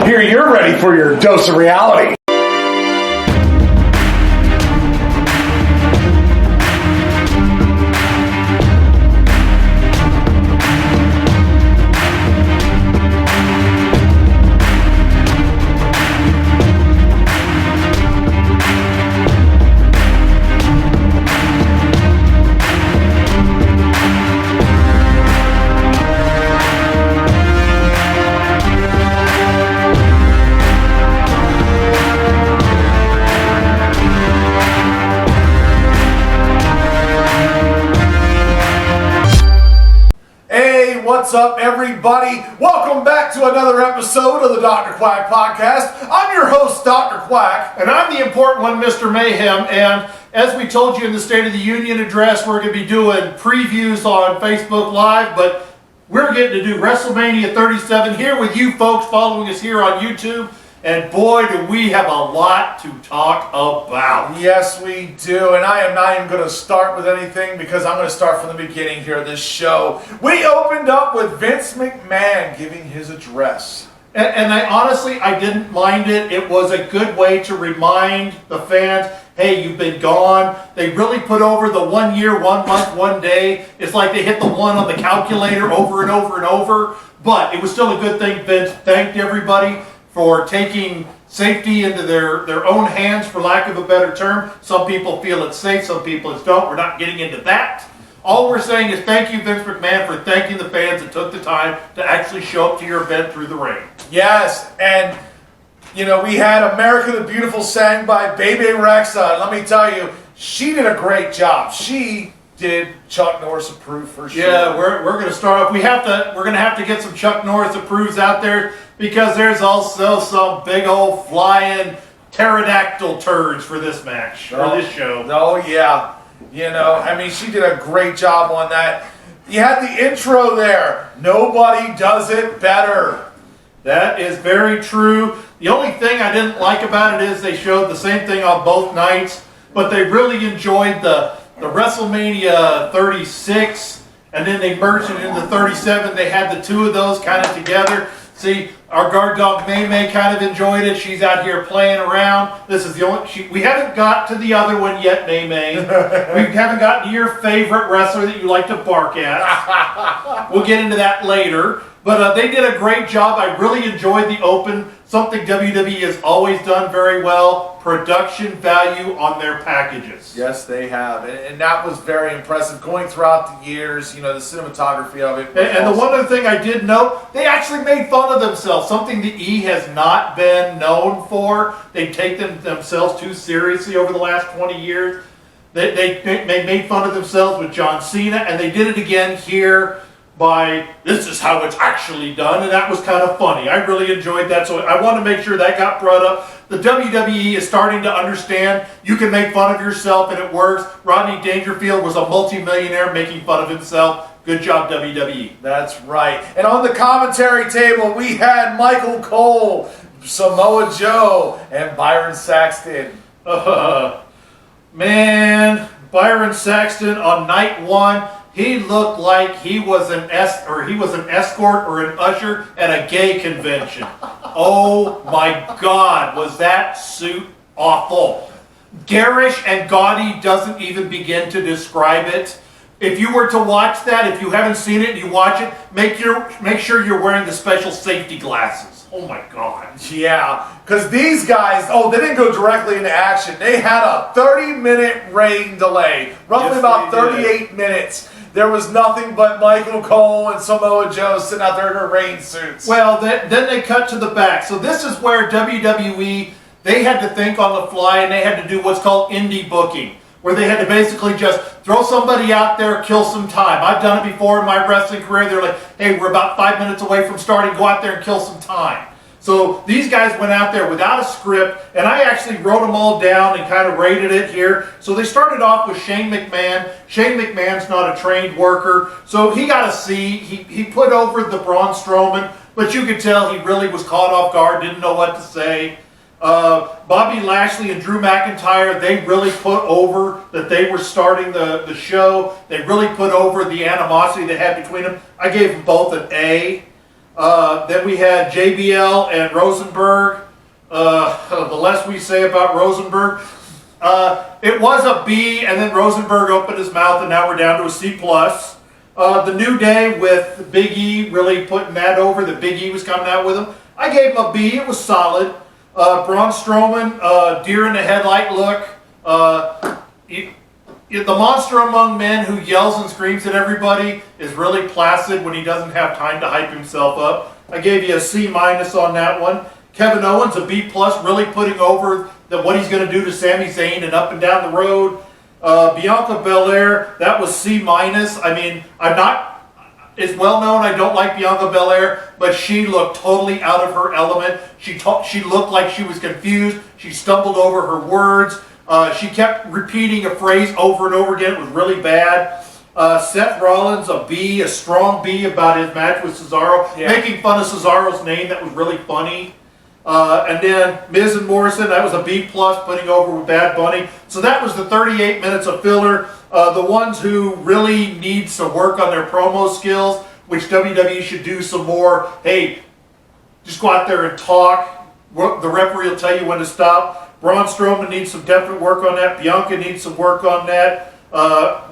hear you're ready for your dose of reality. What's up, everybody? Welcome back to another episode of the Dr. Quack Podcast. I'm your host, Dr. Quack. And I'm the important one, Mr. Mayhem. And as we told you in the State of the Union address, we're going to be doing previews on Facebook Live, but we're getting to do WrestleMania 37 here with you folks following us here on YouTube. And boy, do we have a lot to talk about. Yes, we do. And I am not even going to start with anything because I'm going to start from the beginning here of this show. We opened up with Vince McMahon giving his address. And I honestly didn't mind it. It was a good way to remind the fans, hey, you've been gone. They really put over the 1 year, 1 month, 1 day. It's like they hit the one on the calculator over and over and over. But it was still a good thing. Vince thanked everybody for taking safety into their own hands, for lack of a better term. Some people feel it's safe, some people it's don't. We're not getting into that. All we're saying is thank you, Vince McMahon, for thanking the fans that took the time to actually show up to your event through the rain. Yes, and you know, we had America the Beautiful sang by Baby Rexha. Let me tell you, she did a great job. She did Chuck Norris approved for sure. Yeah, we're going to start off. We're going to have to get some Chuck Norris approves out there because there's also some big old flying pterodactyl turds for this match, for this show. Oh yeah, you know, I mean, she did a great job on that. You had the intro there. Nobody does it better. That is very true. The only thing I didn't like about it is they showed the same thing on both nights, but they really enjoyed the WrestleMania 36, and then they merged it into 37. They had the two of those kind of together. See, our guard dog May May kind of enjoyed it. She's out here playing around. This is the only, we haven't got to the other one yet, May May. We haven't gotten to your favorite wrestler that you like to bark at. We'll get into that later. But they did a great job. I really enjoyed the open. Something WWE has always done very well. Production value on their packages. Yes, they have. And that was very impressive. Going throughout the years, you know, the cinematography of it. And the one other thing I did note, they actually made fun of themselves. Something the E has not been known for. They take themselves too seriously over the last 20 years. They made fun of themselves with John Cena, and they did it again here by, this is how it's actually done, and that was kind of funny. I really enjoyed that, so I want to make sure that got brought up. The WWE is starting to understand you can make fun of yourself and it works. Rodney Dangerfield was a multimillionaire making fun of himself. Good job, WWE. That's right. And on the commentary table, we had Michael Cole, Samoa Joe, and Byron Saxton. Man, Byron Saxton on night one, he looked like he was an escort or an usher at a gay convention. Oh my God, was that suit awful. Garish and gaudy doesn't even begin to describe it. If you were to watch that, if you haven't seen it and you watch it, make sure you're wearing the special safety glasses. Oh my God. Yeah, because these guys, they didn't go directly into action. They had a 30-minute rain delay, roughly about 38 minutes. There was nothing but Michael Cole and Samoa Joe sitting out there in their rain suits. Well, then they cut to the back. So this is where WWE, they had to think on the fly, and they had to do what's called indie booking, where they had to basically just throw somebody out there, kill some time. I've done it before in my wrestling career. They're like, hey, we're about 5 minutes away from starting. Go out there and kill some time. So these guys went out there without a script, and I actually wrote them all down and kind of rated it here. So they started off with Shane McMahon. Shane McMahon's not a trained worker, so he got a C. He put over the Braun Strowman, but you could tell he really was caught off guard, didn't know what to say. Bobby Lashley and Drew McIntyre, they really put over that they were starting the show. They really put over the animosity they had between them. I gave them both an A. Then we had JBL and Rosenberg. The less we say about Rosenberg. It was a B, and then Rosenberg opened his mouth, and now we're down to a C+. The New Day with Big E really putting that over. The Big E was coming out with him. I gave him a B. It was solid. Braun Strowman, deer in the headlight look. The monster among men who yells and screams at everybody is really placid when he doesn't have time to hype himself up. I gave you a C- on that one. Kevin Owens, a B+, really putting over what he's going to do to Sami Zayn and up and down the road. Bianca Belair, that was C-. I mean, I'm not... It's well known I don't like Bianca Belair, but she looked totally out of her element. She looked like she was confused. She stumbled over her words. She kept repeating a phrase over and over again. It was really bad. Seth Rollins, a B, a strong B about his match with Cesaro. Yeah. Making fun of Cesaro's name, that was really funny. And then Miz and Morrison, that was a B+, putting over with Bad Bunny. So that was the 38 minutes of filler. The ones who really need some work on their promo skills, which WWE should do some more. Hey, just go out there and talk. The referee will tell you when to stop. Braun Strowman needs some definite work on that. Bianca needs some work on that.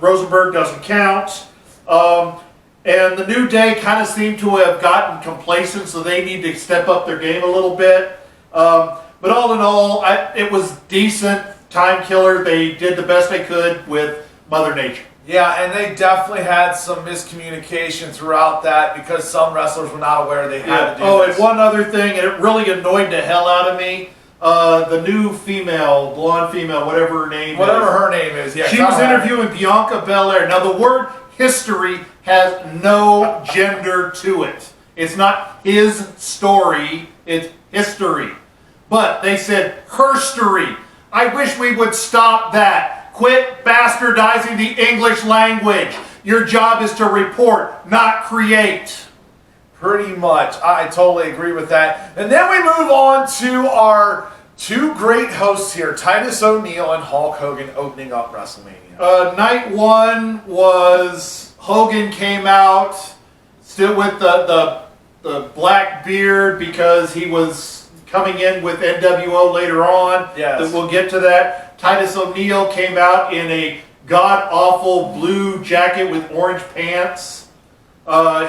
Rosenberg doesn't count. And the New Day kind of seem to have gotten complacent, so they need to step up their game a little bit. But all in all, it was decent. Time killer. They did the best they could with Mother Nature. Yeah, and they definitely had some miscommunication throughout that because some wrestlers were not aware they had to do this. And one other thing, and it really annoyed the hell out of me. The new female, blonde female, whatever her name is. Yeah, she was interviewing Bianca Belair. Now the word history has no gender to it. It's not his story, it's history. But they said herstory. I wish we would stop that. Quit bastardizing the English language. Your job is to report, not create. Pretty much. I totally agree with that. And then we move on to our two great hosts here, Titus O'Neil and Hulk Hogan, opening up WrestleMania. Night one was Hogan came out still with the black beard because he was coming in with NWO later on. Yes. We'll get to that. Titus O'Neil came out in a god-awful blue jacket with orange pants.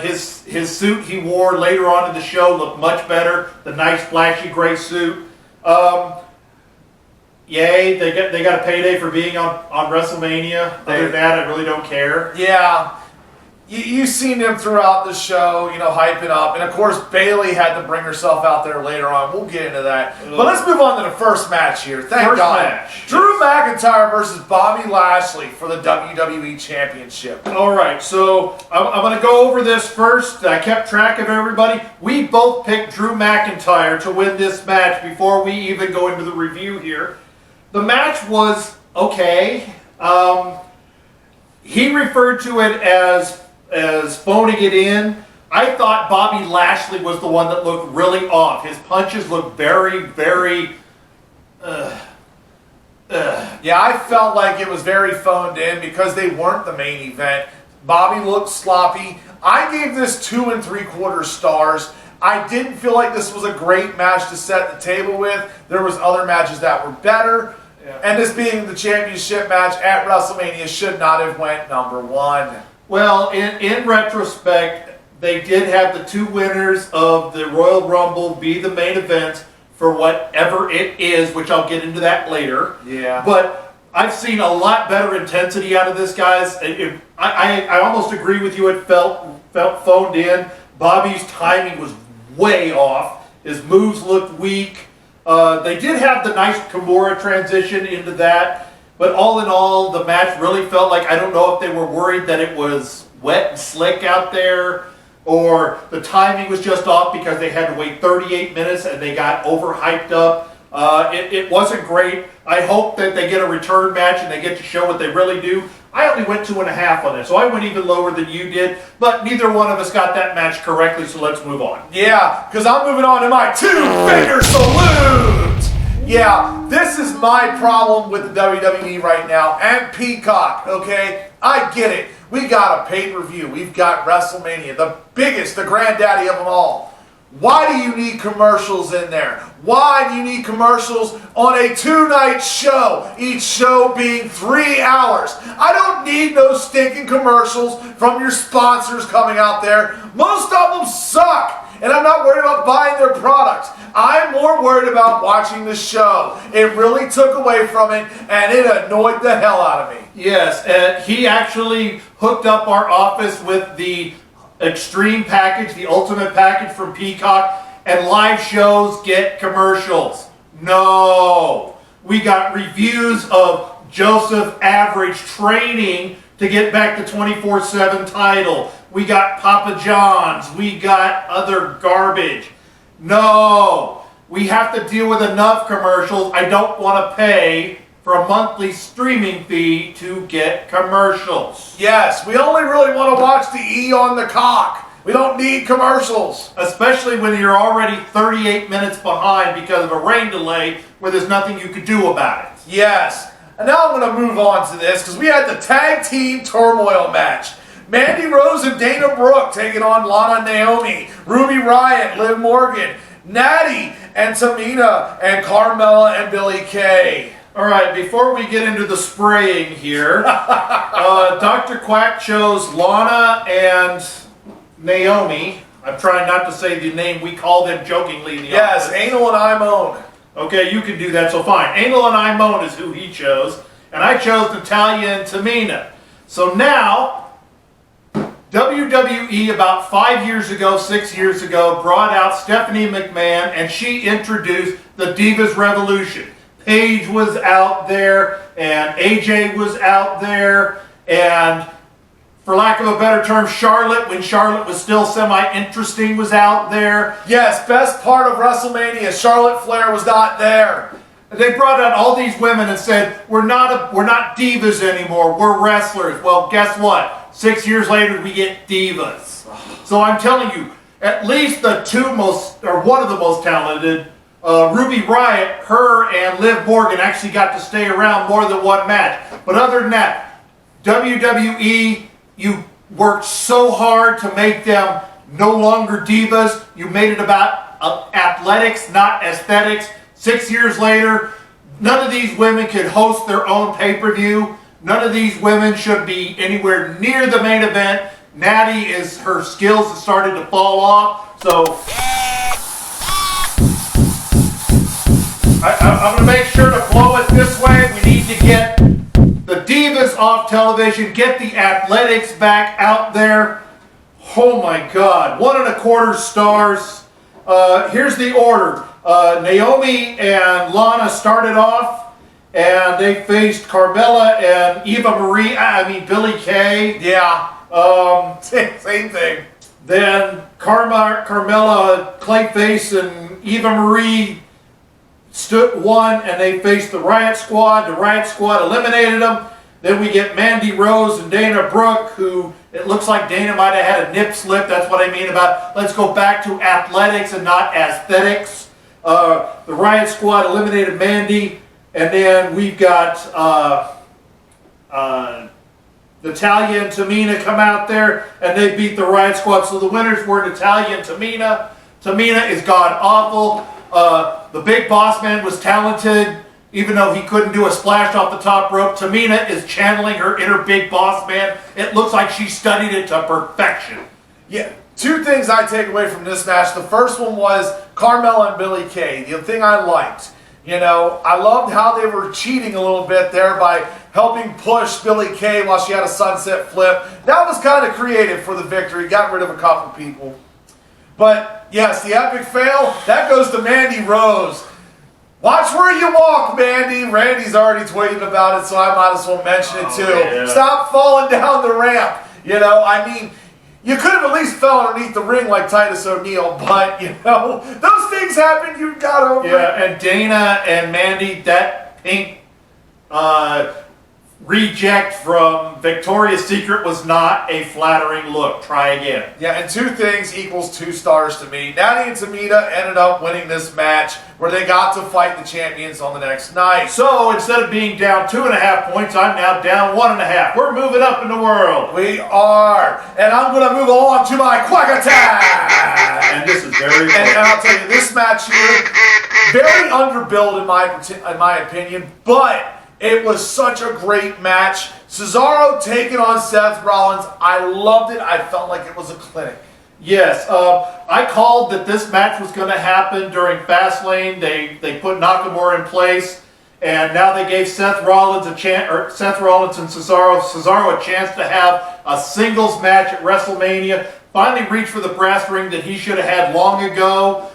His suit he wore later on in the show looked much better. The nice flashy gray suit. Yay, they got a payday for being on WrestleMania. Other than that, I really don't care. Yeah. You've seen them throughout the show, hyping up. And, of course, Bayley had to bring herself out there later on. We'll get into that. But let's move on to the first match here. Thank God. Drew McIntyre versus Bobby Lashley for the WWE Championship. All right, so I'm going to go over this first. I kept track of everybody. We both picked Drew McIntyre to win this match before we even go into the review here. The match was okay. He referred to it as phoning it in. I thought Bobby Lashley was the one that looked really off. His punches looked very, very... Yeah, I felt like it was very phoned in because they weren't the main event. Bobby looked sloppy. I gave this 2 3/4 stars. I didn't feel like this was a great match to set the table with. There was other matches that were better. Yeah. And this being the championship match at WrestleMania should not have went number 1. Well, in retrospect, they did have the 2 winners of the Royal Rumble be the main event for whatever it is, which I'll get into that later. Yeah. But I've seen a lot better intensity out of this, guys. I almost agree with you. It felt phoned in. Bobby's timing was way off. His moves looked weak. They did have the nice Kimura transition into that. But all in all, the match really felt like, I don't know if they were worried that it was wet and slick out there, or the timing was just off because they had to wait 38 minutes and they got overhyped up. It wasn't great. I hope that they get a return match and they get to show what they really do. I only went 2.5 on it, so I went even lower than you did, but neither one of us got that match correctly, so let's move on. Yeah, because I'm moving on to my 2-finger salute. Yeah, this is my problem with the WWE right now and Peacock, okay? I get it. We got a pay-per-view. We've got WrestleMania, the biggest, the granddaddy of them all. Why do you need commercials in there? Why do you need commercials on a 2-night show? Each show being 3 hours. I don't need those stinking commercials from your sponsors coming out there. Most of them suck. And I'm not worried about buying their products. I'm more worried about watching the show. It really took away from it, and it annoyed the hell out of me. Yes, and he actually hooked up our office with the Extreme package, the Ultimate package from Peacock, and live shows get commercials. No. We got reviews of Joseph Average training to get back the 24/7 title. We got Papa John's. We got other garbage. No. We have to deal with enough commercials. I don't want to pay for a monthly streaming fee to get commercials. Yes, we only really want to watch the E on the cock. We don't need commercials. Especially when you're already 38 minutes behind because of a rain delay where there's nothing you could do about it. Yes. And now I'm going to move on to this because we had the tag team turmoil match. Mandy Rose and Dana Brooke taking on Lana and Naomi, Ruby Riott, Liv Morgan, Natty and Tamina, and Carmella and Billie Kay. All right, before we get into the spraying here, Dr. Quack chose Lana and Naomi. I'm trying not to say the name we call them jokingly in the office. Yes, Anal and I moan. Okay, you can do that, so fine. Anal and I moan is who he chose, and I chose Natalya and Tamina. So now, WWE about 5 years ago, 6 years ago, brought out Stephanie McMahon, and she introduced the Divas Revolution. Paige was out there, and AJ was out there, and for lack of a better term, Charlotte, when Charlotte was still semi-interesting, was out there. Yes, best part of WrestleMania, Charlotte Flair was not there. They brought out all these women and said, we're not divas anymore, we're wrestlers. Well, guess what? 6 years later, we get divas. So I'm telling you, at least the one of the most talented, Ruby Riott, her and Liv Morgan actually got to stay around more than one match. But other than that, WWE, you worked so hard to make them no longer divas. You made it about athletics, not aesthetics. 6 years later, none of these women could host their own pay-per-view. None of these women should be anywhere near the main event. Natty, her skills have started to fall off. So I'm going to make sure to blow it this way. We need to get the divas off television, get the athletics back out there. Oh my God, 1.25 stars. Here's the order. Naomi and Lana started off, and they faced Carmella and Billie Kay. Yeah. Same thing. Then Carmella, Clayface, and Eva Marie won, and they faced the Riott Squad. The Riott Squad eliminated them. Then we get Mandy Rose and Dana Brooke, who it looks like Dana might have had a nip slip. That's what I mean about let's go back to athletics and not aesthetics. The Riott Squad eliminated Mandy, and then we've got Natalya and Tamina come out there, and they beat the Riott Squad. So the winners were Natalya and Tamina. Tamina is god-awful. The Big Boss Man was talented, even though he couldn't do a splash off the top rope. Tamina is channeling her inner Big Boss Man. It looks like she studied it to perfection. Yeah, two things I take away from this match. The first one was Carmella and Billie Kay. The thing I liked, I loved how they were cheating a little bit there by helping push Billie Kay while she had a sunset flip. That was kind of creative for the victory. Got rid of a couple people. But, yes, the epic fail, that goes to Mandy Rose. Watch where you walk, Mandy. Randy's already tweeting about it, so I might as well mention it too. Yeah. Stop falling down the ramp. You could have at least fell underneath the ring like Titus O'Neil, but, those things happen. You got over it. Yeah, and Dana and Mandy, that pink reject from Victoria's Secret was not a flattering look. Try again. Yeah, and 2 things equals 2 stars to me. Natty and Tamina ended up winning this match where they got to fight the champions on the next night. So instead of being down 2.5 points, I'm now down 1.5. We're moving up in the world. We are. And I'm going to move along to my Quack Attack. And this is very And I'll tell you, this match here, very underbilled in my opinion, but it was such a great match. Cesaro taking on Seth Rollins. I loved it. I felt like it was a clinic. Yes, I called that this match was going to happen during Fastlane. They put Nakamura in place, and now they gave Seth Rollins and Cesaro a chance to have a singles match at WrestleMania. Finally reached for the brass ring that he should have had long ago.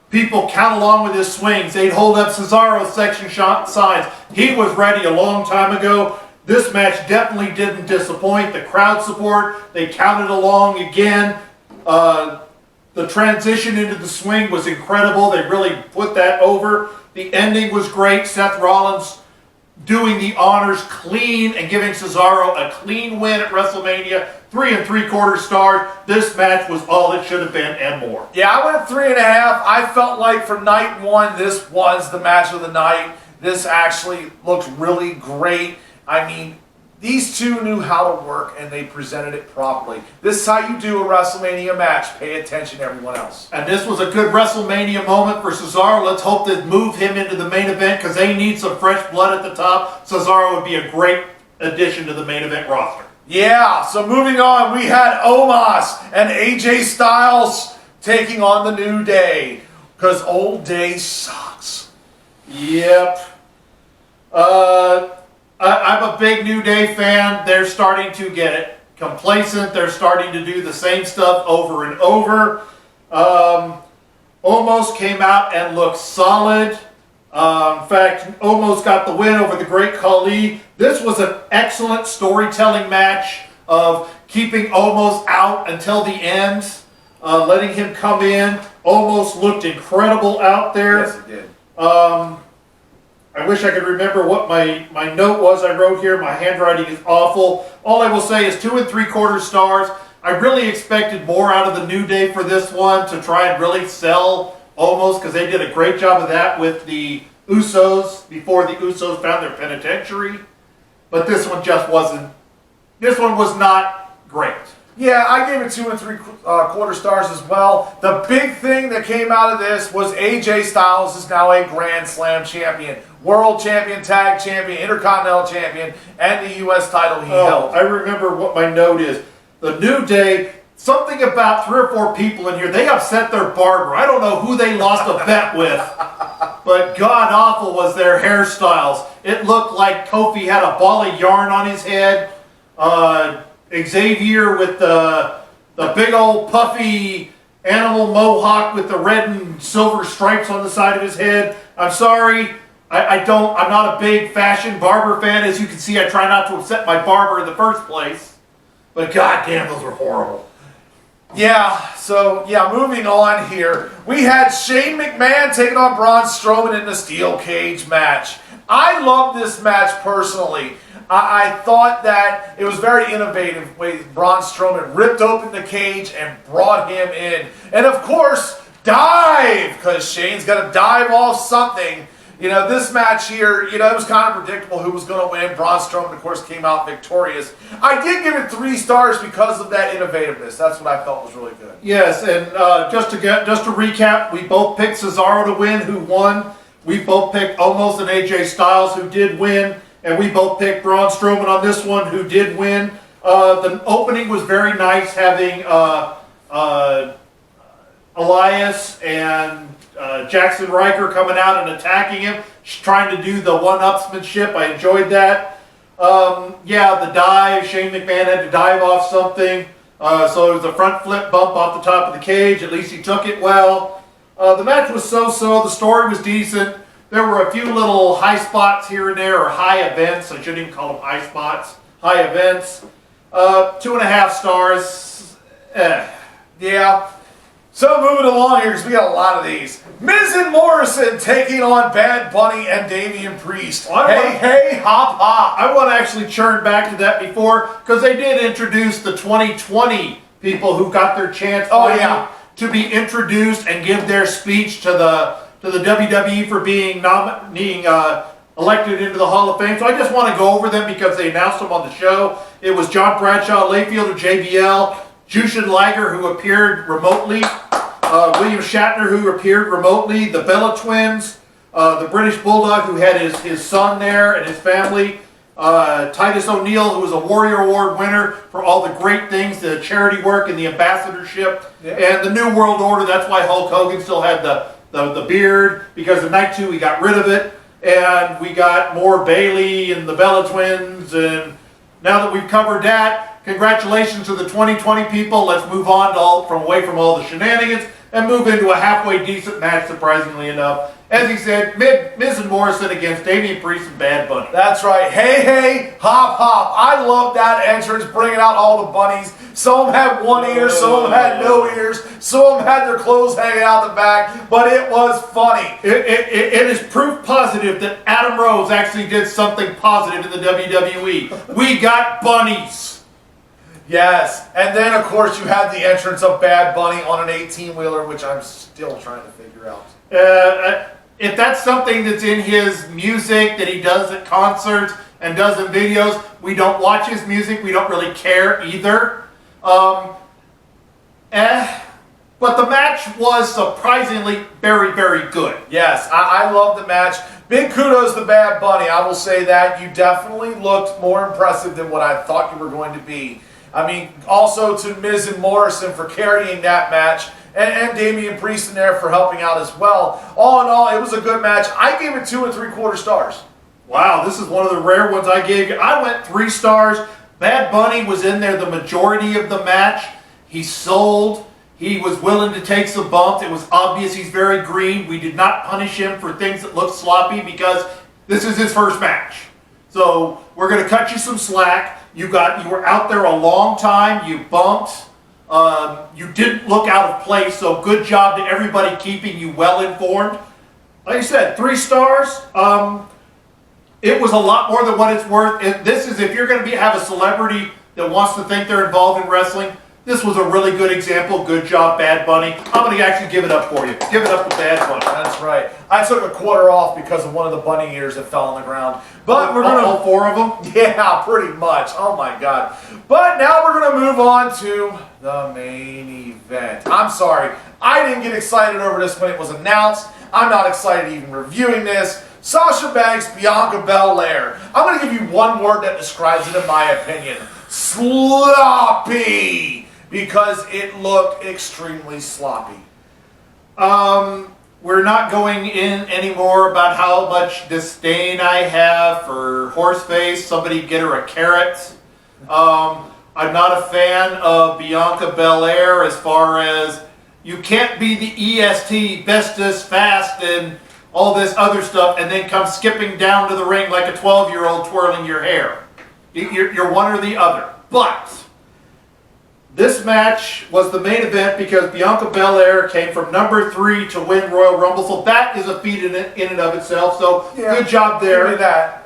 People count along with his swings. They'd hold up Cesaro's section signs. He was ready a long time ago. This match definitely didn't disappoint. The crowd support, they counted along again. The transition into the swing was incredible. They really put that over. The ending was great. Seth Rollins doing the honors clean and giving Cesaro a clean win at WrestleMania. 3 3/4 stars. This match was all it should have been and more. Yeah, I went 3.5. I felt like for night 1, this was the match of the night. This actually looked really great. I mean, these two knew how to work and they presented it properly. This is how you do a WrestleMania match. Pay attention, everyone else. And this was a good WrestleMania moment for Cesaro. Let's hope to move him into the main event because they need some fresh blood at the top. Cesaro would be a great addition to the main event roster. Yeah, so moving on, we had Omos and AJ Styles taking on the New Day because Old Day sucks. Yep. I'm a big New Day fan. They're starting to get complacent. They're starting to do the same stuff over and over. Omos came out and looked solid. In fact, Omos got the win over the Great Khali. This was an excellent storytelling match of keeping Omos out until the end, letting him come in. Omos looked incredible out there. Yes, he did. I wish I could remember what my note was I wrote here. My handwriting is awful. All I will say is 2 3/4 stars. I really expected more out of the New Day for this one to try and really sell Omos because they did a great job of that with the Usos before the Usos found their penitentiary. But this one just wasn't. This one was not great. Yeah, I gave it 2 3/4 stars as well. The big thing that came out of this was AJ Styles is now a Grand Slam champion, World Champion, Tag Champion, Intercontinental Champion, and the U.S. title he held. I remember what my note is. The New Day, something about 3 or 4 people in here, they upset their barber. I don't know who they lost a bet with, but god awful was their hairstyles. It looked like Kofi had a ball of yarn on his head. Xavier with the big old puffy animal mohawk with the red and silver stripes on the side of his head. I'm sorry, I'm not a big fashion barber fan. As you can see, I try not to upset my barber in the first place. But goddamn, those were horrible. Yeah, so moving on here. We had Shane McMahon taking on Braun Strowman in the steel cage match. I love this match personally. I thought that it was very innovative way Braun Strowman ripped open the cage and brought him in. And of course, dive, because Shane's got to dive off something. You know, this match here, it was kind of predictable who was going to win. Braun Strowman, of course, came out victorious. I did give it 3 stars because of that innovativeness. That's what I felt was really good. Yes, and just to recap, we both picked Cesaro to win, who won. We both picked Omos and AJ Styles, who did win. And we both picked Braun Strowman on this one, who did win. The opening was very nice, having Elias and Jackson Riker coming out and attacking him, trying to do the one-upsmanship. I enjoyed that. The dive, Shane McMahon had to dive off something. So it was a front flip bump off the top of the cage. At least he took it well. The match was so-so. The story was decent. There were a few little high spots here and there, or high events. I shouldn't even call them high spots. High events. 2.5 stars. Yeah. So moving along here, because we got a lot of these. Miz and Morrison taking on Bad Bunny and Damian Priest. Hey, hop, hop. I want to actually churn back to that before, because they did introduce the 2020 people who got their chance to be introduced and give their speech to the WWE for being elected into the Hall of Fame. So I just want to go over them because they announced them on the show. It was John Bradshaw Layfield of JBL, Jushin Liger, who appeared remotely, William Shatner, who appeared remotely, the Bella Twins, the British Bulldog, who had his son there and his family, Titus O'Neil, who was a Warrior Award winner for all the great things, the charity work and the ambassadorship, and the New World Order. That's why Hulk Hogan still had the beard, because in night 2 we got rid of it, and we got more Bailey and the Bella Twins, and now that we've covered that, congratulations to the 2020 people. Let's move on away from all the shenanigans and move into a halfway decent match, surprisingly enough. As he said, Miz and Morrison against Damian Priest and Bad Bunny. That's right. Hey, hop, hop. I love that entrance, bringing out all the bunnies. Some of them had one ear, some of them had no ears, some of them had their clothes hanging out the back, but it was funny. It is proof positive that Adam Rose actually did something positive in the WWE. We got bunnies. Yes, and then of course you had the entrance of Bad Bunny on an 18-wheeler, which I'm still trying to figure out. If that's something that's in his music that he does at concerts and does in videos, we don't watch his music. We don't really care either. But the match was surprisingly very, very good. Yes, I love the match. Big kudos to Bad Bunny. I will say that you definitely looked more impressive than what I thought you were going to be. I mean, also to Miz and Morrison for carrying that match, and Damian Priest in there for helping out as well. All in all, it was a good match. I gave it 2 3/4 stars. Wow, this is one of the rare ones I gave you. I went 3 stars. Bad Bunny was in there the majority of the match. He sold. He was willing to take some bumps. It was obvious he's very green. We did not punish him for things that looked sloppy because this is his first match. So we're going to cut you some slack. You were out there a long time. You bumped. You didn't look out of place. So good job to everybody keeping you well informed. Like I said, 3 stars. It was a lot more than what it's worth. This is if you're going to have a celebrity that wants to think they're involved in wrestling. This was a really good example. Good job, Bad Bunny. I'm going to actually give it up for you. Give it up to Bad Bunny. That's right. I took a quarter off because of one of the bunny ears that fell on the ground. But we're going to... All 4 of them? Yeah, pretty much. Oh, my God. But now we're going to move on to the main event. I'm sorry. I didn't get excited over this when it was announced. I'm not excited even reviewing this. Sasha Banks, Bianca Belair. I'm going to give you one word that describes it in my opinion. Sloppy. Because it looked extremely sloppy. We're not going in anymore about how much disdain I have for Horseface. Somebody get her a carrot. I'm not a fan of Bianca Belair as far as you can't be the EST, bestest, fast, and all this other stuff, and then come skipping down to the ring like a 12-year-old twirling your hair. You're one or the other. But this match was the main event because Bianca Belair came from number 3 to win Royal Rumble, so that is a feat in and of itself. So yeah, good job there. Give me that.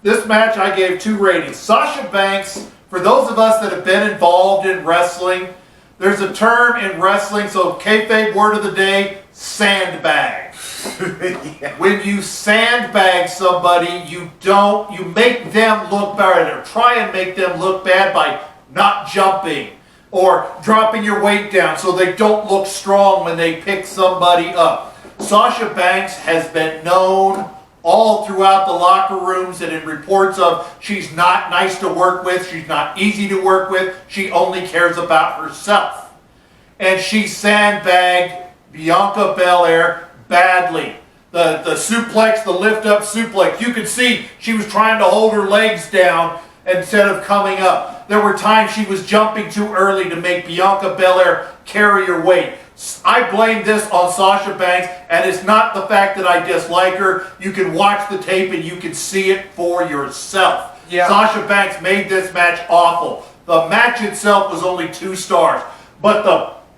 This match I gave 2 ratings. Sasha Banks, for those of us that have been involved in wrestling, there's a term in wrestling, so kayfabe word of the day, sandbag. Yeah. When you sandbag somebody, you make them look bad, or try and make them look bad by not jumping or dropping your weight down so they don't look strong when they pick somebody up. Sasha Banks has been known all throughout the locker rooms and in reports of she's not nice to work with, she's not easy to work with, she only cares about herself. And she sandbagged Bianca Belair badly. The suplex, the lift-up suplex, you could see she was trying to hold her legs down instead of coming up. There were times she was jumping too early to make Bianca Belair carry her weight. I blame this on Sasha Banks, and it's not the fact that I dislike her. You can watch the tape and you can see it for yourself. Yeah. Sasha Banks made this match awful. The match itself was only 2 stars. but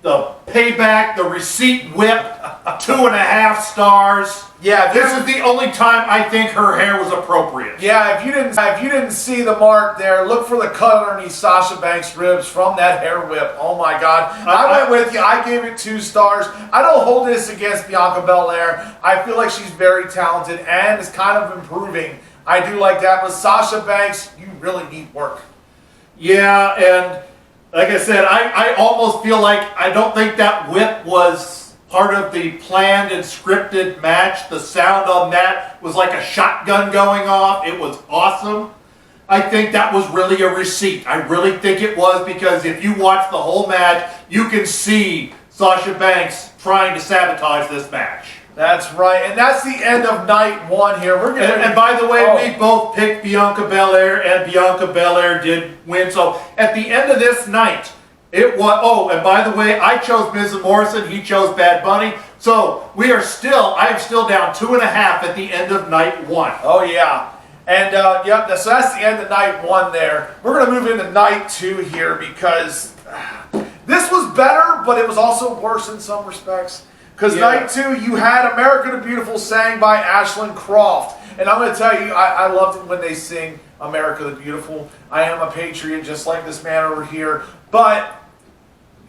the payback, the receipt whip, 2.5 stars. Yeah, this is the only time I think her hair was appropriate. Yeah, if you didn't see the mark there, look for the cut underneath Sasha Banks' ribs from that hair whip. Oh my God! I went with you. I gave it 2 stars. I don't hold this against Bianca Belair. I feel like she's very talented and is kind of improving. I do like that. But Sasha Banks, you really need work. Yeah, and like I said, I almost feel like I don't think that whip was part of the planned and scripted match. The sound on that was like a shotgun going off. It was awesome. I think that was really a receipt. I really think it was, because if you watch the whole match, you can see Sasha Banks trying to sabotage this match. That's right, and that's the end of night 1 here. We're gonna and by the way, we both picked Bianca Belair, and Bianca Belair did win. So at the end of this night, it was, oh, and by the way, I chose Miz and Morrison, he chose Bad Bunny. So I am still down 2.5 at the end of night 1. Oh yeah. And yep, so that's the end of night 1 there. We're gonna move into night 2 here, because this was better, but it was also worse in some respects. Because night 2, you had America the Beautiful sang by Ashlyn Croft. And I'm gonna tell you, I loved it when they sing America the Beautiful. I am a patriot, just like this man over here. But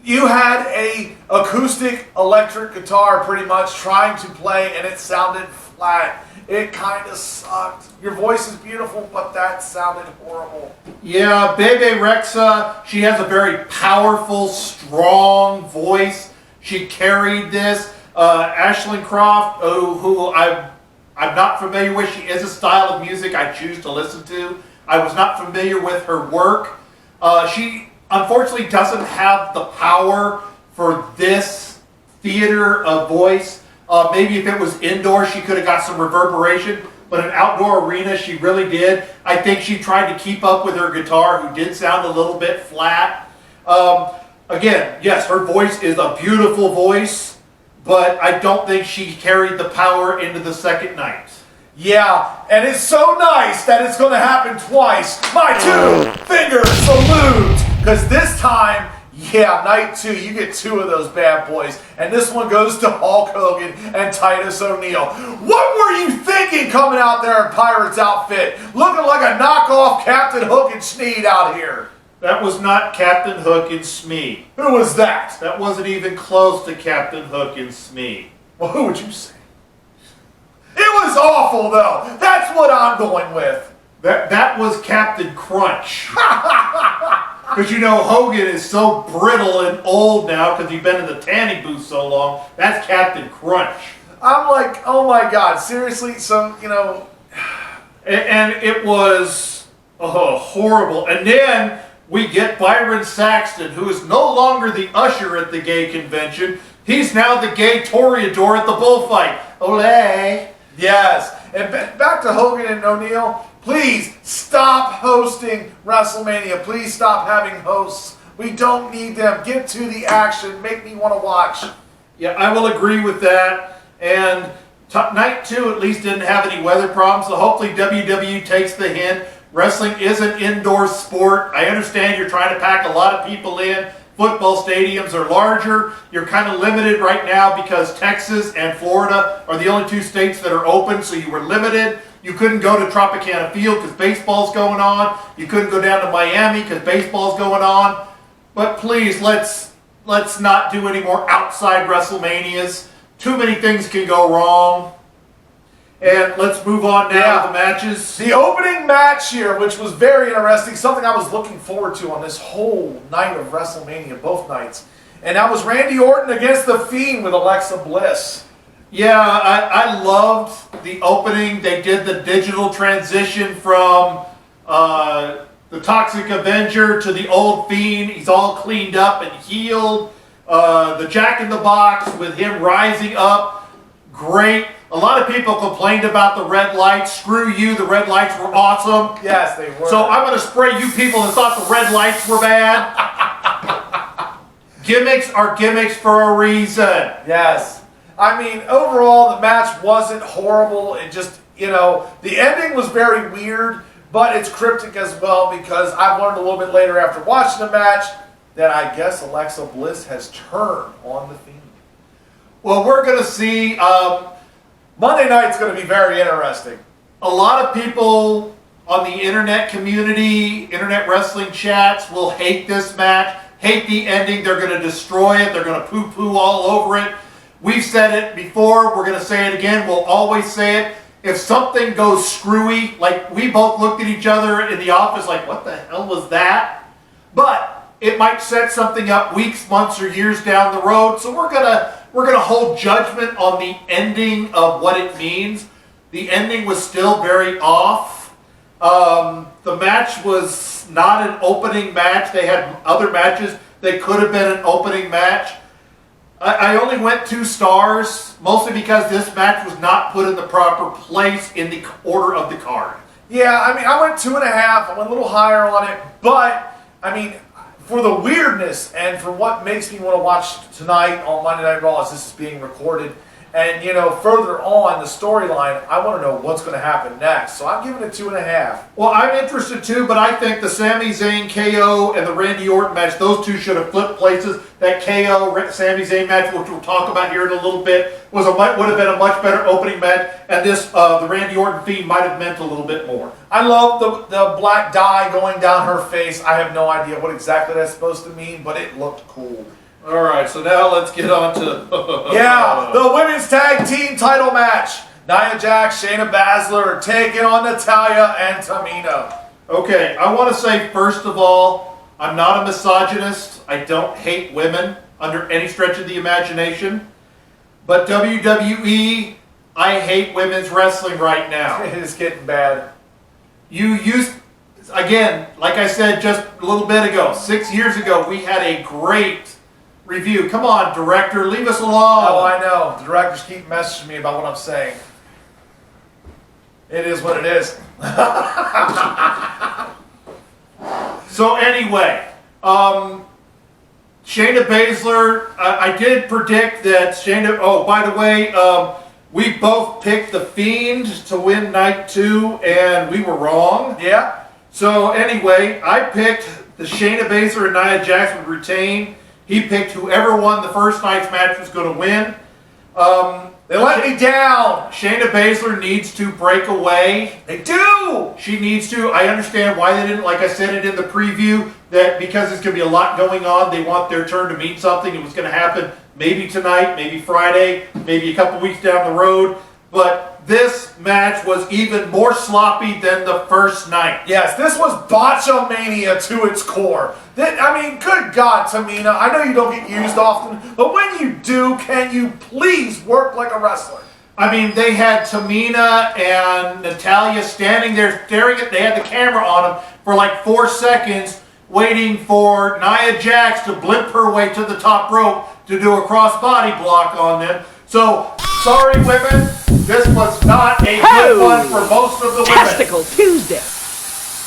you had a acoustic electric guitar pretty much trying to play, and it sounded flat. It kind of sucked. Your voice is beautiful, but that sounded horrible. Yeah, Bebe Rexha, she has a very powerful, strong voice. She carried this. Ashlyn Croft, who I'm not familiar with. She is a style of music I choose to listen to. I was not familiar with her work. She unfortunately doesn't have the power for this theater of voice. Maybe if it was indoor, she could have got some reverberation, but an outdoor arena, she really did. I think she tried to keep up with her guitar, who did sound a little bit flat. Again, yes, her voice is a beautiful voice, but I don't think she carried the power into the second night. Yeah, and it's so nice that it's going to happen twice. My 2-finger salute! Because this time, yeah, night 2, you get 2 of those bad boys. And this one goes to Hulk Hogan and Titus O'Neil. What were you thinking coming out there in Pirate's outfit? Looking like a knockoff Captain Hook and Sneed out here. That was not Captain Hook and Smee. Who was that? That wasn't even close to Captain Hook and Smee. Well, who would you say? It was awful, though. That's what I'm going with. That was Captain Crunch. Because you know Hogan is so brittle and old now because he's been in the tanning booth so long. That's Captain Crunch. I'm like, oh my God, seriously? So, you know. And it was horrible. And then we get Byron Saxton, who is no longer the usher at the gay convention. He's now the gay toreador at the bullfight. Olay. Yes. And back to Hogan and O'Neil. Please stop hosting WrestleMania. Please stop having hosts. We don't need them. Get to the action. Make me want to watch. Yeah, I will agree with that. And night 2 at least didn't have any weather problems, so hopefully WWE takes the hint. Wrestling is an indoor sport. I understand you're trying to pack a lot of people in. Football stadiums are larger. You're kind of limited right now because Texas and Florida are the only 2 states that are open, so you were limited. You couldn't go to Tropicana Field because baseball's going on. You couldn't go down to Miami because baseball's going on. But please, let's not do any more outside WrestleManias. Too many things can go wrong. And let's move on now to the matches. The opening match here, which was very interesting, something I was looking forward to on this whole night of WrestleMania, both nights. And that was Randy Orton against The Fiend with Alexa Bliss. Yeah, I loved the opening. They did the digital transition from the Toxic Avenger to the old Fiend. He's all cleaned up and healed. The Jack in the Box with him rising up. Great. A lot of people complained about the red lights. Screw you, the red lights were awesome. Yes, they were. So I'm going to spray you people that thought the red lights were bad. Gimmicks are gimmicks for a reason. Yes. I mean, overall, the match wasn't horrible. It just, you know, the ending was very weird, but it's cryptic as well because I've learned a little bit later after watching the match, that I guess Alexa Bliss has turned on the Fiend. Well, we're going to see. Monday night's going to be very interesting. A lot of people on the internet community, internet wrestling chats, will hate this match, hate the ending. They're going to destroy it. They're going to poo-poo all over it. We've said it before. We're going to say it again. We'll always say it. If something goes screwy, like we both looked at each other in the office like, what the hell was that? But it might set something up weeks, months, or years down the road. So we're gonna hold judgment on the ending of what it means. The ending was still very off. The match was not an opening match. They had other matches. They could have been an opening match. I only went 2 stars, mostly because this match was not put in the proper place in the order of the card. Yeah, I mean, I went 2.5. I went a little higher on it, but I mean, for the weirdness and for what makes me want to watch tonight on Monday Night Raw as this is being recorded, and you know, further on the storyline, I want to know what's going to happen next. So I'm giving it 2.5. Well, I'm interested too, but I think the Sami Zayn KO and the Randy Orton match, those two should have flipped places. That KO Sami Zayn match, which we'll talk about here in a little bit, would have been a much better opening match, and this the Randy Orton Fiend might have meant a little bit more. I love the black dye going down her face. I have no idea what exactly that's supposed to mean, but it looked cool. All right, so now let's get on to... Yeah, the women's tag team title match. Nia Jax, Shayna Baszler taking on Natalya and Tamina. Okay, I want to say, first of all, I'm not a misogynist. I don't hate women under any stretch of the imagination. But WWE, I hate women's wrestling right now. It is getting bad. Again, like I said just a little bit ago, 6 years ago, we had a great review. Come on, director, leave us alone. Oh, I know. The directors keep messaging me about what I'm saying. It is what it is. So anyway, Shayna Baszler, I did predict that Shayna, oh, by the way, we both picked the Fiend to win night 2, and we were wrong. Yeah. So anyway, I picked the Shayna Baszler and Nia Jax would retain. He picked whoever won the first night's match was going to win. They let me down. Shayna Baszler needs to break away. They do. She needs to. I understand why they didn't, like I said it in the preview, that because there's going to be a lot going on, they want their turn to mean something. It was going to happen maybe tonight, maybe Friday, maybe a couple weeks down the road. But this match was even more sloppy than the first night. Yes, this was botchamania to its core. I mean, good God, Tamina, I know you don't get used often, but when you do, can you please work like a wrestler? I mean, they had Tamina and Natalya standing there staring at, they had the camera on them for like 4 seconds, waiting for Nia Jax to blimp her way to the top rope to do a crossbody block on them. So, sorry women, this was not a good one for most of the women. Testicle Tuesday.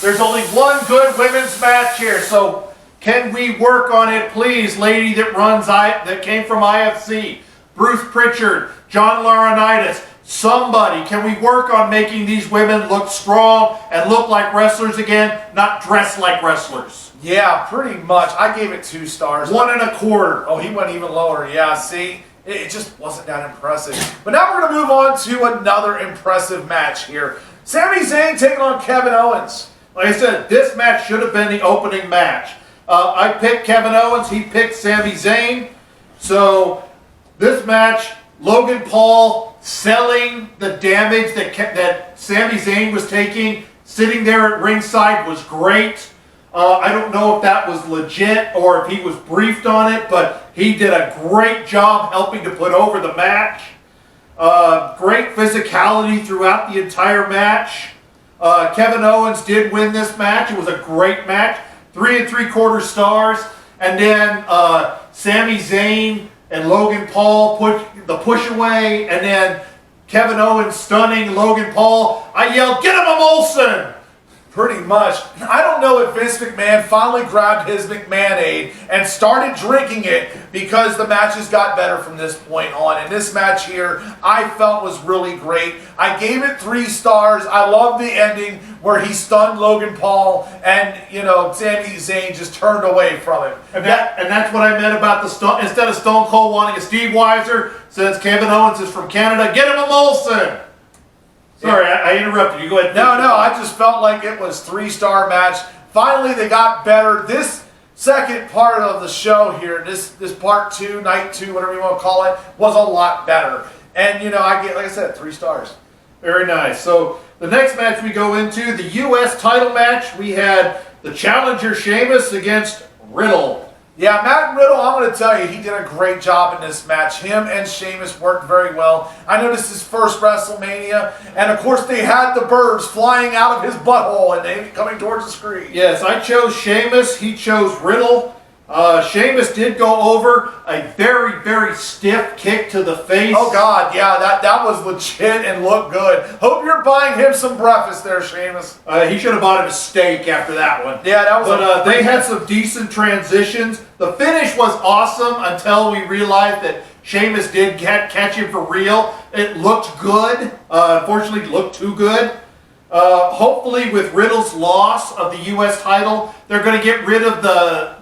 There's only one good women's match here, so can we work on it, please, lady that came from IFC, Bruce Pritchard, John Laurinaitis, somebody, can we work on making these women look strong and look like wrestlers again, not dress like wrestlers? Yeah, pretty much. I gave it 2 stars. 1.25. Oh, he went even lower. Yeah, see? It just wasn't that impressive. But now we're going to move on to another impressive match here. Sami Zayn taking on Kevin Owens. Like I said, this match should have been the opening match. I picked Kevin Owens. He picked Sami Zayn. So this match, Logan Paul selling the damage that Sami Zayn was taking, sitting there at ringside, was great. I don't know if that was legit or if he was briefed on it, but he did a great job helping to put over the match. Great physicality throughout the entire match. Kevin Owens did win this match. It was a great match. 3 3/4 stars. And then Sami Zayn and Logan Paul put the push away. And then Kevin Owens stunning Logan Paul. I yelled, "Get him a Molson!" Pretty much. I don't know if Vince McMahon finally grabbed his McMahon-ade and started drinking it because the matches got better from this point on. And this match here, I felt was really great. I gave it 3 stars. I love the ending where he stunned Logan Paul and, Sami Zayn just turned away from him. And that's what I meant about instead of Stone Cold wanting a Steve Weiser, since Kevin Owens is from Canada, get him a Molson. Sorry, I interrupted you. Go ahead. No, I just felt like it was 3-star match. Finally, they got better. This second part of the show here, this part 2, night 2, whatever you want to call it, was a lot better. And, I get, like I said, 3 stars. Very nice. So the next match we go into, the U.S. title match, we had the challenger Sheamus against Riddle. Yeah, Matt Riddle, I'm going to tell you, he did a great job in this match. Him and Sheamus worked very well. I know this is his first WrestleMania, and of course they had the birds flying out of his butthole and they coming towards the screen. Yes, I chose Sheamus. He chose Riddle. Sheamus did go over a very, very stiff kick to the face. Oh, God, yeah, that was legit and looked good. Hope you're buying him some breakfast there, Sheamus. He should have bought him a steak after that one. Yeah, that was. But they had some decent transitions. The finish was awesome until we realized that Sheamus did catch him for real. It looked good. Unfortunately, it looked too good. Hopefully, with Riddle's loss of the U.S. title, they're going to get rid of the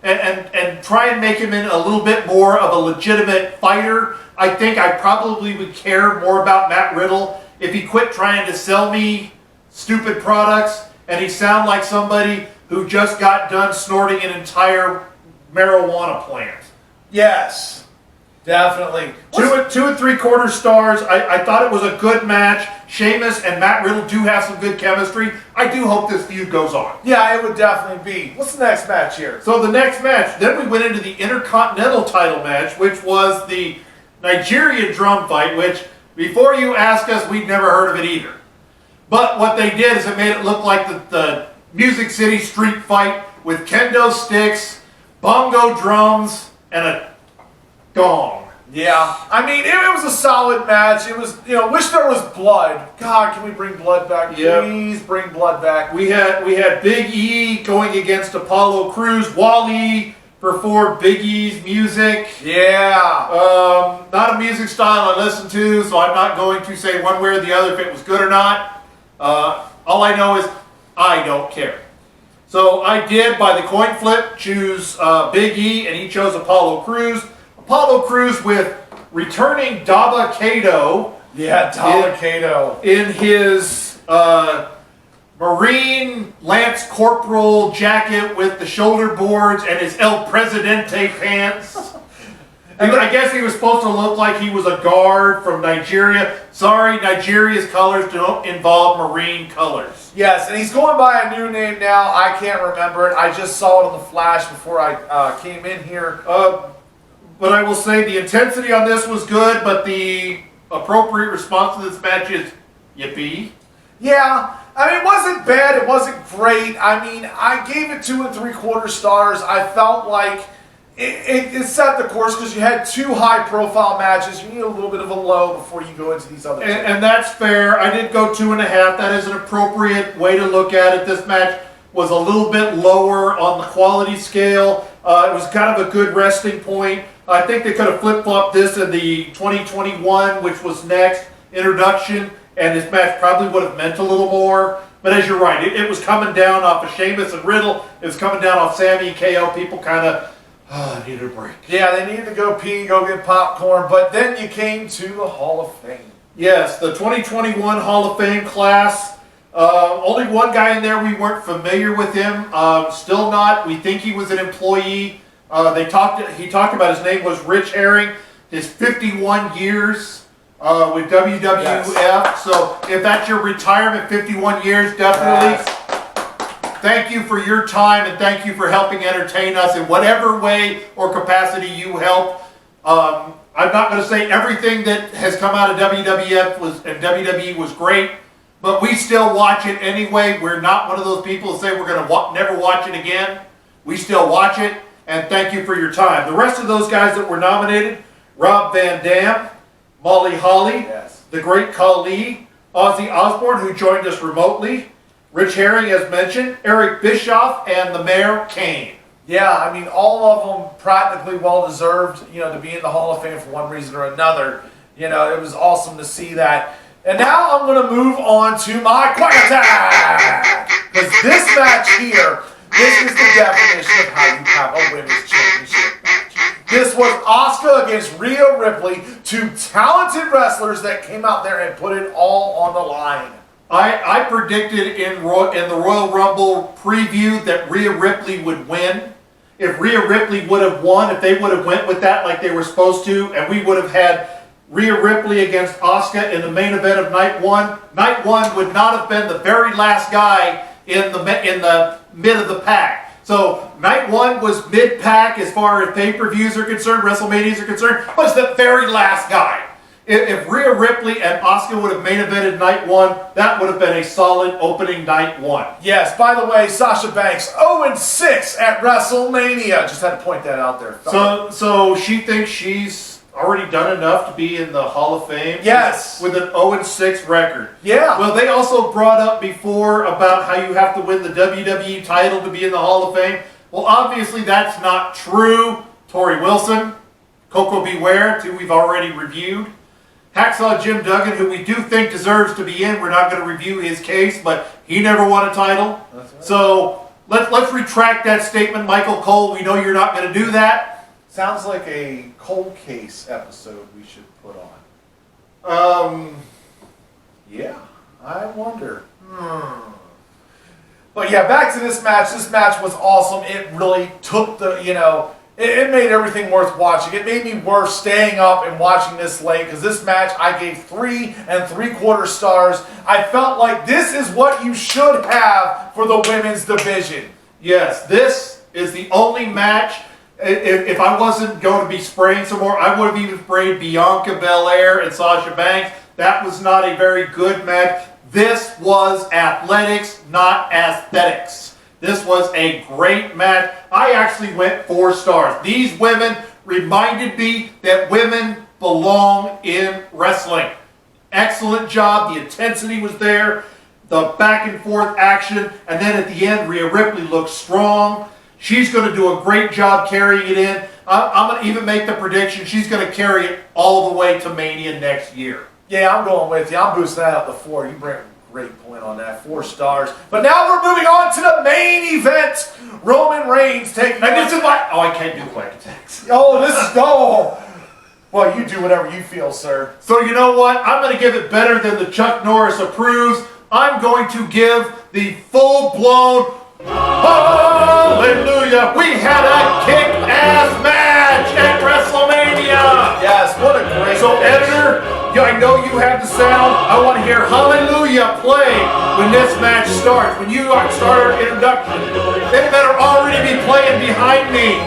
and try and make him in a little bit more of a legitimate fighter. I think I probably would care more about Matt Riddle if he quit trying to sell me stupid products and he sound like somebody who just got done snorting an entire marijuana plant. Yes, definitely. 2 3/4 stars. I thought it was a good match. Sheamus and Matt Riddle do have some good chemistry. I do hope this feud goes on. Yeah, it would definitely be. What's the next match here? So the next match, then we went into the Intercontinental title match, which was the Nigerian drum fight, which, before you ask us, we'd never heard of it either. But what they did is it made it look like the Music City street fight with kendo sticks, bongo drums, and a gong. Yeah, I mean, it was a solid match. It was, wish there was blood. God, can we bring blood back? Yep. Please bring blood back. We had Big E going against Apollo Crews, Wally for Big E's music. Yeah. Not a music style I listen to, so I'm not going to say one way or the other if it was good or not. All I know is I don't care. So I did, by the coin flip, choose Big E, and he chose Apollo Crews. Apollo Crews with returning Daba Kato. Yeah, Daba Kato. In his Marine Lance Corporal jacket with the shoulder boards and his El Presidente pants. And I guess he was supposed to look like he was a guard from Nigeria. Sorry, Nigeria's colors don't involve Marine colors. Yes, and he's going by a new name now. I can't remember it. I just saw it on the flash before I came in here. But I will say the intensity on this was good, but the appropriate response to this match is yippee. Yeah, I mean, it wasn't bad. It wasn't great. I mean, I gave it 2 3/4 stars. I felt like it set the course because you had 2 high-profile matches. You need a little bit of a low before you go into these other two. And that's fair. I did go 2.5. That is an appropriate way to look at it. This match was a little bit lower on the quality scale. It was kind of a good resting point. I think they could have flip-flopped this in the 2021, which was next, introduction, and this match probably would have meant a little more. But as you're right, it was coming down off of Sheamus and Riddle. It was coming down off Sami and KO. People kind of needed a break. Yeah, they needed to go pee, go get popcorn, but then you came to the Hall of Fame. Yes, the 2021 Hall of Fame class. Only one guy in there we weren't familiar with him. Still not. We think he was an employee. He talked about his name was Rich Herring. His 51 years with WWF. Yes. So if that's your retirement, 51 years, definitely. Yes. Thank you for your time and thank you for helping entertain us in whatever way or capacity you help. I'm not going to say everything that has come out of WWF and WWE was great, but we still watch it anyway. We're not one of those people that say we're going to never watch it again. We still watch it, and thank you for your time. The rest of those guys that were nominated, Rob Van Dam, Molly Holly, yes, the Great Khali, Ozzy Osbourne, who joined us remotely, Rich Herring, as mentioned, Eric Bischoff, and the Mayor Kane. Yeah, I mean, all of them practically well-deserved, to be in the Hall of Fame for one reason or another. It was awesome to see that. And now I'm going to move on to my Quack Attack! Because this match here, this is the definition of how you have a women's championship match. This was Asuka against Rhea Ripley, two talented wrestlers that came out there and put it all on the line. I predicted in the Royal Rumble preview that Rhea Ripley would win. If Rhea Ripley would have won, if they would have went with that like they were supposed to, and we would have had Rhea Ripley against Asuka in the main event of night one would not have been the very last guy in the mid of the pack. So night one was mid-pack as far as pay-per-views are concerned, WrestleManias are concerned, was the very last guy. If Rhea Ripley and Asuka would have main evented night one, that would have been a solid opening night one. Yes, by the way, Sasha Banks, 0-6 at WrestleMania. Just had to point that out there. So she thinks she's already done enough to be in the Hall of Fame? Yes. With an 0-6 record. Yeah. Well, they also brought up before about how you have to win the WWE title to be in the Hall of Fame. Well, obviously that's not true. Tori Wilson, Coco Beware, two we've already reviewed. Hacksaw Jim Duggan, who we do think deserves to be in. We're not going to review his case, but he never won a title. That's right. So let's retract that statement, Michael Cole. We know you're not going to do that. Sounds like a cold case episode we should put on. Yeah, I wonder. But yeah, back to this match. This match was awesome. It really took the, it made everything worth watching. It made me worth staying up and watching this late because this match I gave 3 3/4 stars. I felt like this is what you should have for the women's division. Yes, this is the only match. If I wasn't going to be spraying some more, I would have even sprayed Bianca Belair and Sasha Banks. That was not a very good match. This was athletics, not aesthetics. This was a great match. I actually went 4 stars. These women reminded me that women belong in wrestling. Excellent job. The intensity was there. The back and forth action. And then at the end, Rhea Ripley looked strong. She's going to do a great job carrying it in. I'm going to even make the prediction she's going to carry it all the way to Mania next year. Yeah, I'm going with you. I'm boosting that up to 4. You bring a great point on that. 4 stars. But now we're moving on to the main event. Roman Reigns taking... And this is my... Oh, I can't do quack attacks. Oh, this is... Oh. Well, you do whatever you feel, sir. So you know what? I'm going to give it better than the Chuck Norris approves. I'm going to give the full-blown... Hallelujah! We had a kick-ass match at WrestleMania! Yes, what a great So, editor, I know you have the sound. I want to hear Hallelujah play when this match starts. When you start our introduction, they better already be playing behind me.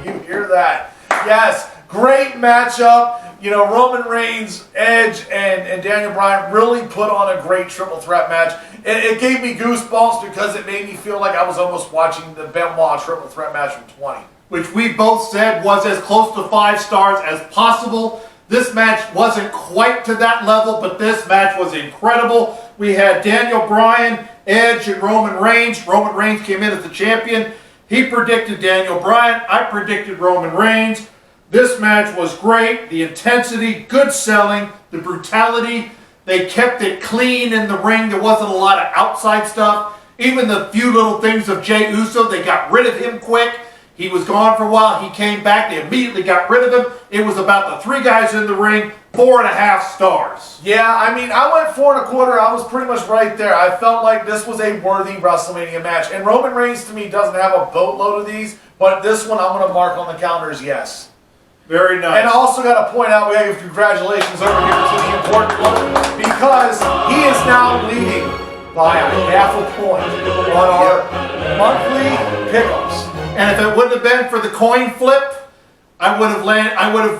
You hear that? Yes, great matchup. Roman Reigns, Edge, and Daniel Bryan really put on a great triple threat match. It gave me goosebumps because it made me feel like I was almost watching the Benoit triple threat match from 20. Which we both said was as close to 5 stars as possible. This match wasn't quite to that level, but this match was incredible. We had Daniel Bryan, Edge, and Roman Reigns. Roman Reigns came in as the champion. He predicted Daniel Bryan. I predicted Roman Reigns. This match was great. The intensity, good selling, the brutality. They kept it clean in the ring. There wasn't a lot of outside stuff. Even the few little things of Jey Uso, they got rid of him quick. He was gone for a while. He came back. They immediately got rid of him. It was about the 3 guys in the ring, 4.5 stars. Yeah, I went 4 1/4. I was pretty much right there. I felt like this was a worthy WrestleMania match. And Roman Reigns, to me, doesn't have a boatload of these. But this one, I'm going to mark on the calendar as yes. Very nice. And I also got to point out, we got to give congratulations over here to the important one, because he is now leading by a ½ point on our monthly pickups. And if it wouldn't have been for the coin flip, I would have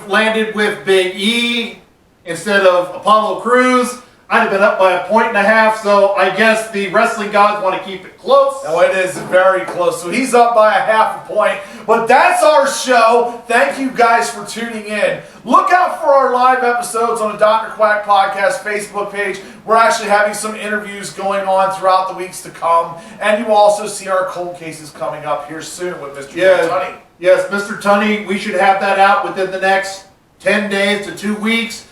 landed with Big E instead of Apollo Crews. I'd have been up by 1.5 points, so I guess the wrestling gods want to keep it close. No, it is very close. So he's up by 0.5 point. But that's our show. Thank you guys for tuning in. Look out for our live episodes on the Dr. Quack Podcast Facebook page. We're actually having some interviews going on throughout the weeks to come. And you will also see our cold cases coming up here soon with Mr. Tunney. Yes, Mr. Tunney, we should have that out within the next 10 days to 2 weeks.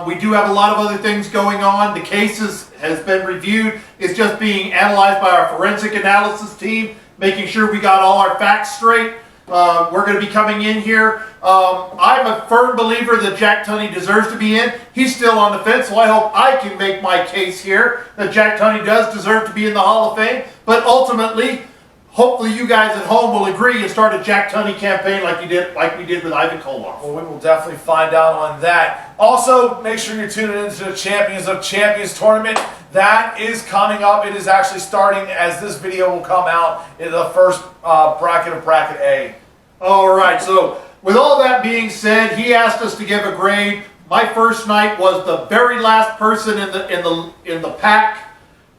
We do have a lot of other things going on. The cases has been reviewed. It's just being analyzed by our forensic analysis team, making sure we got all our facts straight. We're going to be coming in here. I'm a firm believer that Jack Tunney deserves to be in. He's still on the fence, so I hope I can make my case here that Jack Tunney does deserve to be in the Hall of Fame. But ultimately, hopefully you guys at home will agree and start a Jack Tunney campaign like we did with Ivan Koloff. Well, we will definitely find out on that. Also, make sure you're tuning into the Champions of Champions tournament. That is coming up. It is actually starting as this video will come out in the first bracket of Bracket A. All right, so with all that being said, he asked us to give a grade. My first night was the very last person in the pack.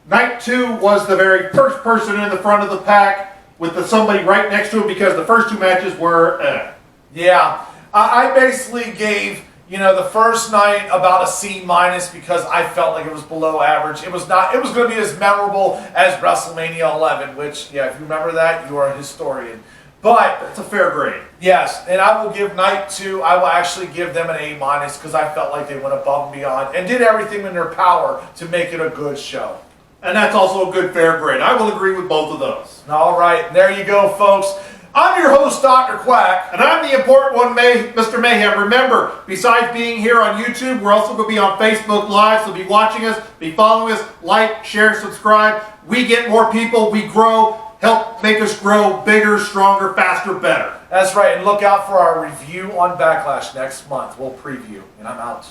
Night 2 was the very first person in the front of the pack with somebody right next to him because the first 2 matches were Yeah, I basically gave, the first night about a C- because I felt like it was below average. It was going to be as memorable as WrestleMania 11, which, yeah, if you remember that, you are a historian. But that's a fair grade. Yes, and I will give Night 2, I will actually give them an A- because I felt like they went above and beyond and did everything in their power to make it a good show. And that's also a good fair grade. I will agree with both of those. All right, there you go, folks. I'm your host, Dr. Quack. And I'm the important one, Mr. Mayhem. Remember, besides being here on YouTube, we're also going to be on Facebook Live, so be watching us, be following us, like, share, subscribe. We get more people, we grow, help make us grow bigger, stronger, faster, better. That's right, and look out for our review on Backlash next month. We'll preview, and I'm out.